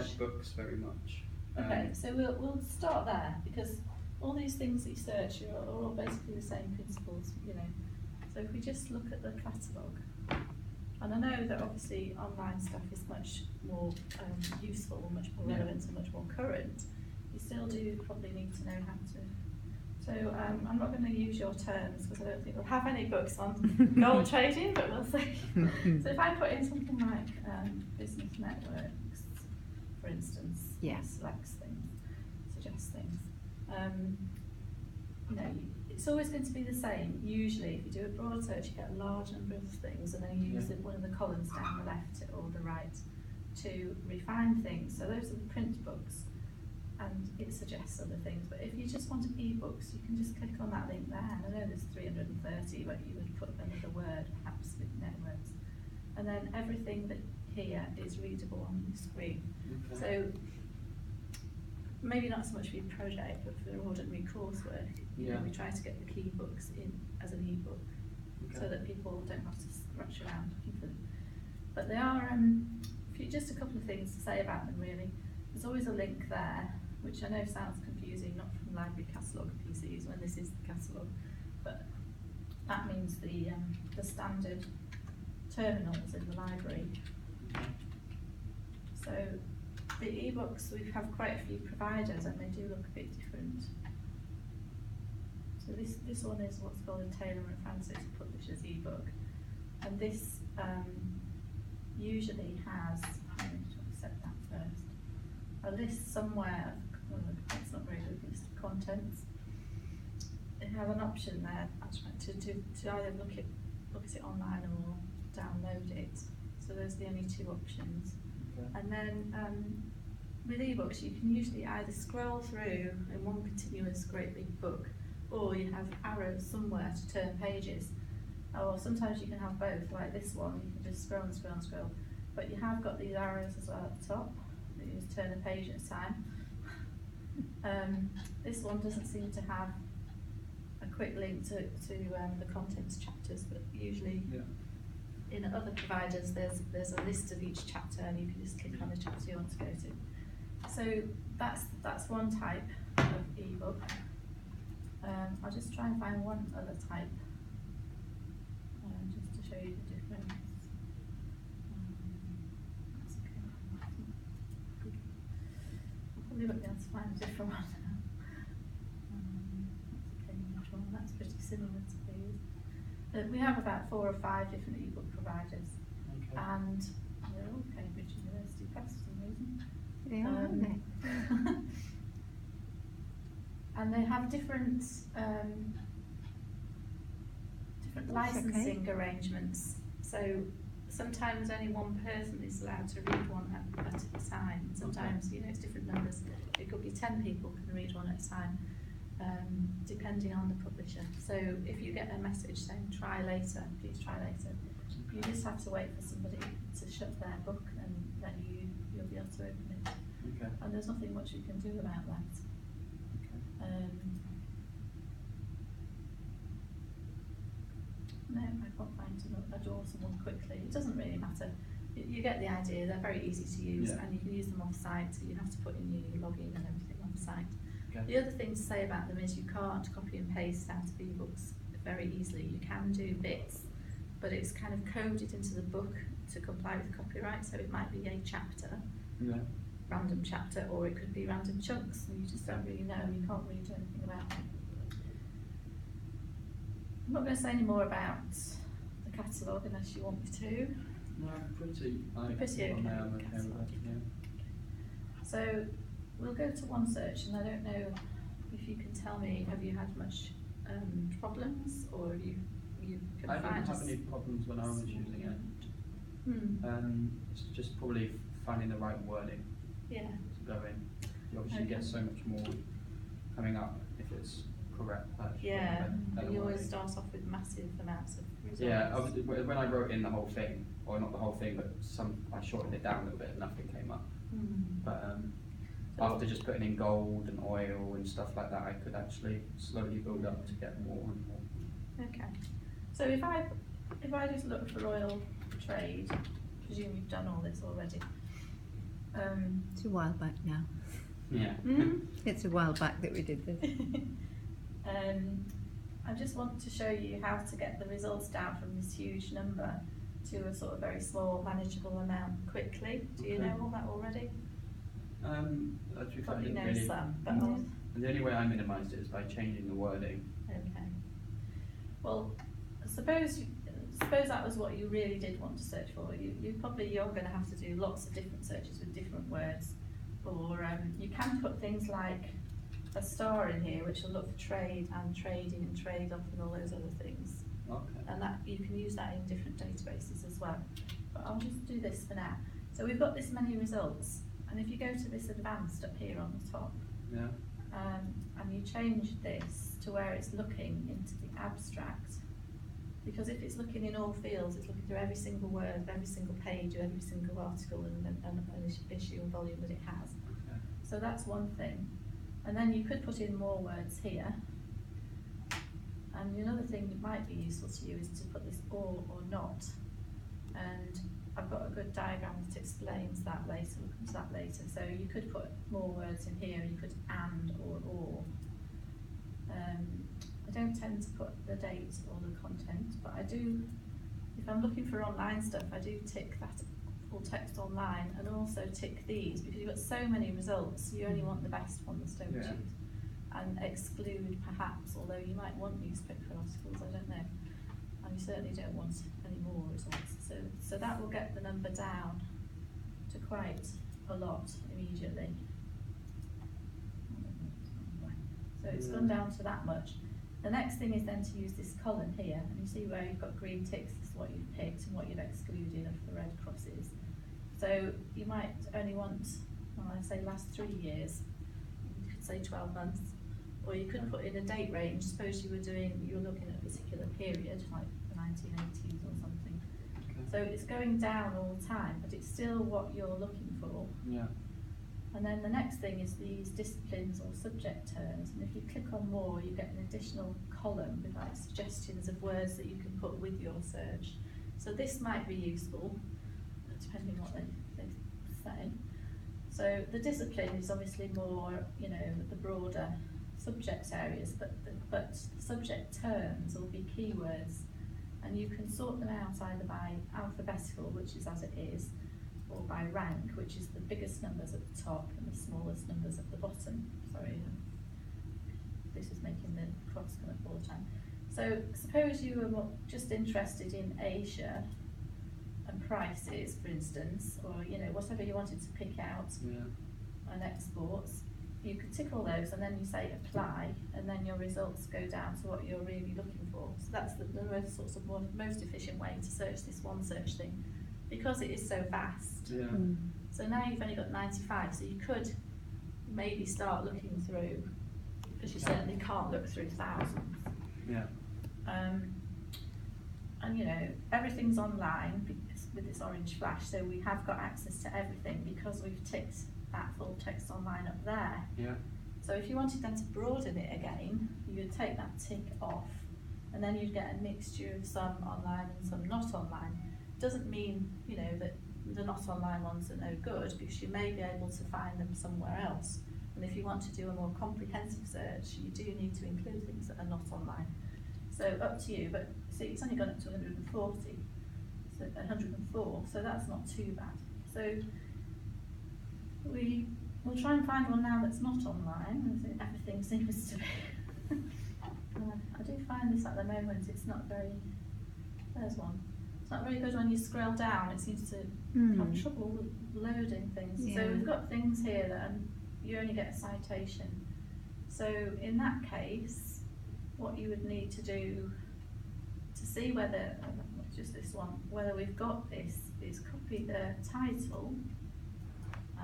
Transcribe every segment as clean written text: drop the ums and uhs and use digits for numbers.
like books very much. Okay, so we'll start there, because all these things that you search are all basically the same principles, you know. So if we just look at the catalogue, and I know that obviously online stuff is much more useful, much more relevant and much more current, you still do probably need to know how to. So I'm not going to use your terms because I don't think we'll have any books on gold trading, but we'll see. So if I put in something like business networks, for instance, selects things, suggests things, you know, it's always going to be the same. Usually, if you do a broad search, you get a large number of things, and then you use one of the columns down the left or the right to refine things. So those are the print books, and it suggests other things. But if you just want e-books, you can just click on that link there. And I know there's 330, but you would put another word, perhaps with networks. And then everything that here is readable on the screen. Okay. So maybe not so much for your project, but for ordinary coursework, you know, we try to get the key books in as an e-book, so that people don't have to scratch around looking for them. But they are, just a couple of things to say about them really. There's always a link there, which I know sounds confusing, not from library catalogue PCs when this is the catalogue, but that means the standard terminals in the library. So the e-books, we have quite a few providers and they do look a bit different. So this one is what's called a Taylor and Francis Publishers e-book, and this usually has, let me set that first, a list somewhere, it's not very good, list of contents. They have an option there to either look at it online or download it. So there's the only two options. Okay. And then with ebooks, you can usually either scroll through in one continuous great big book, or you have arrows somewhere to turn pages. Or sometimes you can have both, like this one, you can just scroll and scroll and scroll. But you have got these arrows as well at the top, that you just turn a page at a time. This one doesn't seem to have a quick link to the contents chapters, but usually in other providers there's a list of each chapter and you can just click on the chapter you want to go to. So that's one type of ebook. I'll just try and find one other type just to show you the difference. That's okay. I'll probably won't be able to find a different one now. That's okay, which one? That's pretty similar to these. We have about 4 or 5 different ebook providers, and they're all Cambridge University Press for some reason. They are, aren't they? And they have different licensing arrangements. So sometimes only one person is allowed to read one at a time. Sometimes, you know, it's different numbers. It could be 10 people can read one at a time, depending on the publisher. So if you get a message saying try later, please try later, you just have to wait for somebody to shut their book and then you'll be able to open it. Okay. And there's nothing much you can do about that. No, I can't find a draw someone quickly. It doesn't really matter. You get the idea. They're very easy to use, and you can use them off-site, so you have to put in your login and everything off-site. Okay. The other thing to say about them is you can't copy and paste out of ebooks very easily. You can do bits, but it's kind of coded into the book to comply with copyright, so it might be a chapter, random chapter, or it could be random chunks, and you just don't really know, you can't really do anything about it. I'm not going to say any more about the catalogue unless you want me to. No, pretty okay. So we'll go to OneSearch, and I don't know if you can tell me, have you had much problems, or have you can I find didn't have any problems when I was using it. It's just probably finding the right wording to go in. You obviously get so much more coming up if it's correct. And you always start off with massive amounts of results. Yeah, obviously, when I wrote in the whole thing, or not the whole thing, but I shortened it down a little bit, nothing came up. But after just putting in gold and oil and stuff like that, I could actually slowly build up to get more and more. Okay. So if I just look for oil trade, I presume you've done all this already. It's a while back now. Yeah. It's a while back that we did this. I just want to show you how to get the results down from this huge number to a sort of very small, manageable amount quickly. Do you know all that already? Probably know really, some, but Yeah. the only way I minimised it is by changing the wording. okay. Well, suppose that was what you really did want to search for. You're going to have to do lots of different searches with different words, or you can put things like a star in here, which will look for trade and trading and trade off and all those other things. Okay. And that you can use that in different databases as well. But I'll just do this for now. So we've got this many results, and if you go to this advanced up here on the top, Yeah. and you change this to where it's looking into the abstract, because if it's looking in all fields, it's looking through every single word, every single page, every single article and issue and volume that it has. Okay. So that's one thing. And then you could put in more words here. And another thing that might be useful to you is to put this or not. And I've got a good diagram that explains that later, we'll come to that later. So you could put more words in here, you could and or. I don't tend to put the date or the content, but I do, if I'm looking for online stuff, I do tick that full text online and also tick these, because you've got so many results, you only want the best ones, don't you? And exclude perhaps, although you might want newspaper articles, I don't know. And you certainly don't want any more results. So that will get the number down to quite a lot immediately. So it's gone down to that much. The next thing is then to use this column here, and you see where you've got green ticks, this is what you've picked and what you've excluded of the red crosses. So you might only want, well, I say last 3 years, you could say 12 months, or you could put in a date range. Suppose you were looking at a particular period, like the 1980s or something. Okay. So it's going down all the time, but it's still what you're looking for. Yeah. And then the next thing is these disciplines or subject terms, and if you click on more, you get an additional column with like suggestions of words that you can put with your search. So this might be useful, depending on what they say. So the discipline is obviously more, the broader subject areas, but the subject terms will be keywords, and you can sort them out either by alphabetical, which is as it is, or by rank, which is the biggest numbers at the top and the smallest numbers at the bottom. Sorry, this is making the cross come up all the time. So suppose you were just interested in Asia and prices, for instance, or whatever you wanted to pick out, and exports. You could tick all those, and then you say apply, and then your results go down to what you're really looking for. So that's the most efficient way to search this one search thing, because it is so vast. Yeah. So now you've only got 95, so you could maybe start looking through, because you certainly can't look through thousands. Yeah. And everything's online with this orange flash, so we have got access to everything because we've ticked that full text online up there. Yeah. So if you wanted then to broaden it again, you would take that tick off, and then you'd get a mixture of some online and some not online. Doesn't mean, that the not online ones are no good, because you may be able to find them somewhere else. And if you want to do a more comprehensive search, you do need to include things that are not online. So up to you, but see, it's only gone up to 140, so 104, so that's not too bad. So we'll try and find one now that's not online. I think everything seems to be. I do find this at the moment, it's not very, there's one. It's not very good when you scroll down, it seems to have trouble loading things. Yeah. So we've got things here that you only get a citation. So in that case, what you would need to do to see whether, not just this one, whether we've got this, is copy the title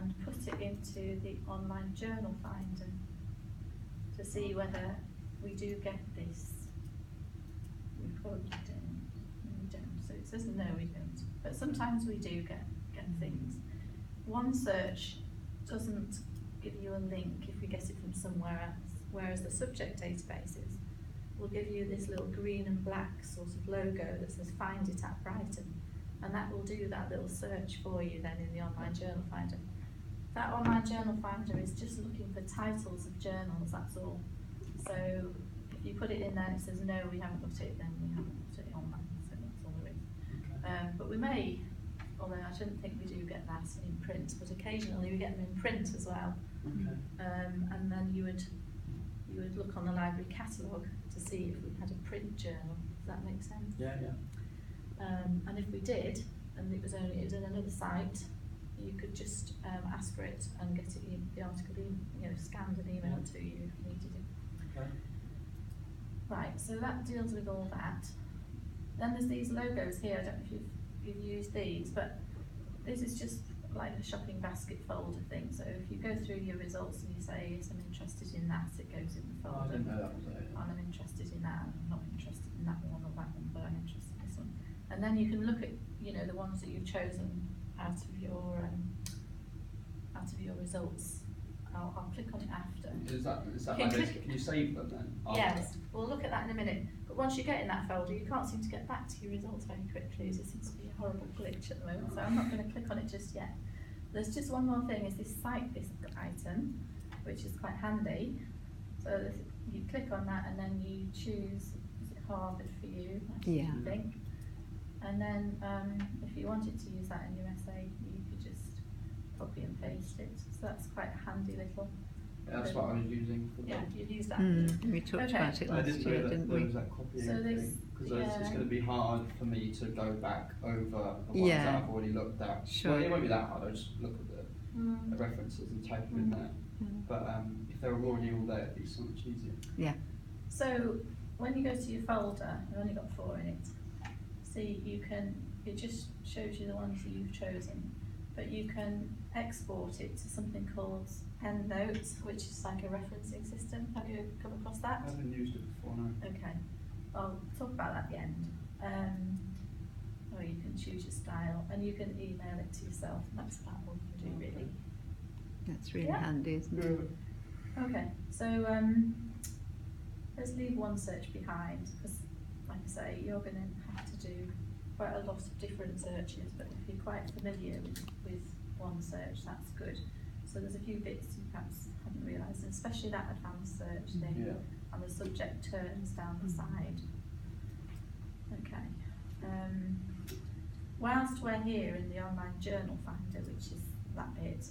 and put it into the online journal finder to see whether we do get this. We probably don't. We don't. So it says no, we don't. But sometimes we do get things. One search doesn't give you a link if we get it from somewhere else, whereas the subject databases will give you this little green and black sort of logo that says find it at Brighton, and that will do that little search for you then in the online journal finder. that online journal finder is just looking for titles of journals, that's all. So if you put it in there and it says no, we haven't got it, then we haven't got it online, so that's all there is. Okay. But we may, although I shouldn't think we do get that in print, but occasionally we get them in print as well. Okay. And then you would look on the library catalogue to see if we had a print journal. Does that make sense? Yeah, yeah. And if we did, and it was in another site, you could just ask for it and get it the article scanned and emailed to you if you needed it. Okay. Right, so that deals with all that. Then there's these logos here. I don't know if you've used these, but this is just like a shopping basket folder thing. So if you go through your results and you say, yes, I'm interested in that, it goes in the Oh, I folder. didn't know that was there. And I'm interested in that, and I'm not interested in that one or that one, but I'm interested in this one. And then you can look at, the ones that you've chosen out of your results. I'll click on it after. Is that Can like click- can you save them then? Yes, we'll look at that in a minute. But once you get in that folder, you can't seem to get back to your results very quickly. There seems to be a horrible glitch at the moment, so I'm not going to click on it just yet. There's just one more thing, is this cite this item, which is quite handy. So you click on that and then you choose, is it Harvard for you? Yeah. I think. And then if you wanted to use that in your essay, you could just copy and paste it. So that's quite a handy little. Yeah, that's what I was using. For Yeah, you've used that. We talked Okay. about it I last didn't year, know that didn't there we? was that copying So there's- thing, because yeah. it's going to be hard for me to go back over the ones Yeah. that I've already looked at. Sure. Well, it won't be that hard, I'll just look at the Mm. references and type them in there. But if they were already all there, it'd be so much easier. So when you go to your folder, I've only got 4 in it. See, it just shows you the ones that you've chosen, but you can export it to something called EndNote, which is like a referencing system. Have you come across I that? haven't used it before, no. Okay, I'll talk about that at the end. Or you can choose your style, and you can email it to yourself, and that's about all you can do really. That's really Yeah. handy, isn't it? Okay, so let's leave one search behind, because like I say, you're going to have to do quite a lot of different searches, but if you're quite familiar with one search, that's good. So there's a few bits you perhaps haven't realised, and especially that advanced search thing, Yeah. and the subject terms down the side. Okay. Whilst we're here in the online journal finder, which is that bit,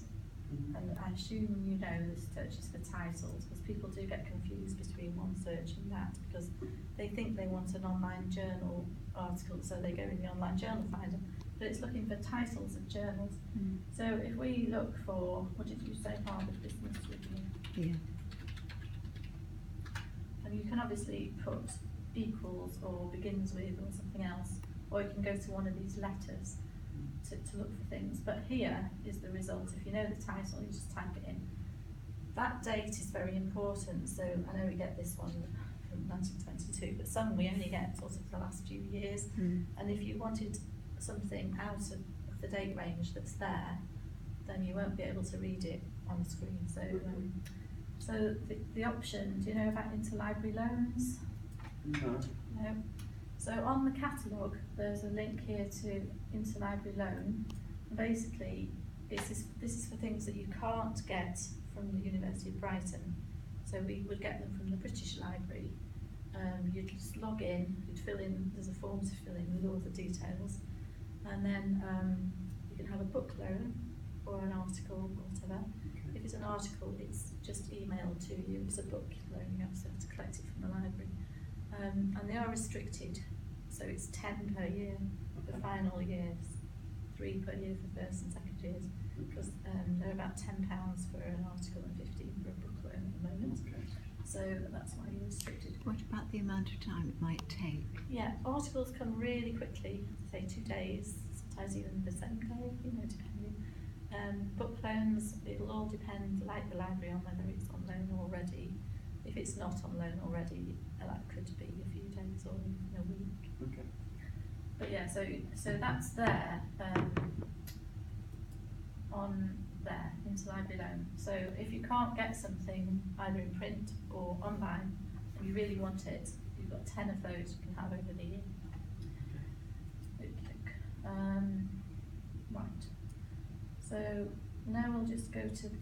and I assume you know this search is for titles, because people do get confused between one search and that, because they think they want an online journal article, so they go in the online journal finder, but it's looking for titles of journals. So if we look for, what did you say, Harvard Business Review? Yeah. And you can obviously put equals or begins with or something else, or you can go to one of these letters to look for things. But here is the result. If you know the title, you just type it in. That date is very important. So I know we get this one from 1922, but some we only get sort of the last few years. And if you wanted something out of the date range that's there, then you won't be able to read it on the screen. So the option, do you know about interlibrary loans? No. No. So on the catalogue, there's a link here to interlibrary loan. And basically, this is for things that you can't get from the University of Brighton. So we would get them from the British Library. You'd just log in, you'd fill in, there's a form to fill in with all the details. And then you can have a book loan or an article or whatever. Okay. If it's an article, it's just emailed to you. If it's a book loan, you have to collect it from the library. And they are restricted, so it's 10 per year for final years, 3 per year for first and second years, because they're about £10 for an article and 15 for a book loan at the moment. Okay. So that's why you're restricted. What about the amount of time it might take? Yeah, articles come really quickly, say 2 days, sometimes even the same day, depending. Book loans, it'll all depend, like the library, on whether it's on loan already. If it's not on loan already, that could be a few days or even a week. Okay. But yeah, so that's there on there, interlibrary loan. So if you can't get something either in print or online, and you really want it, you've got 10 of those you can have over the year. Right. So Now we'll just go to the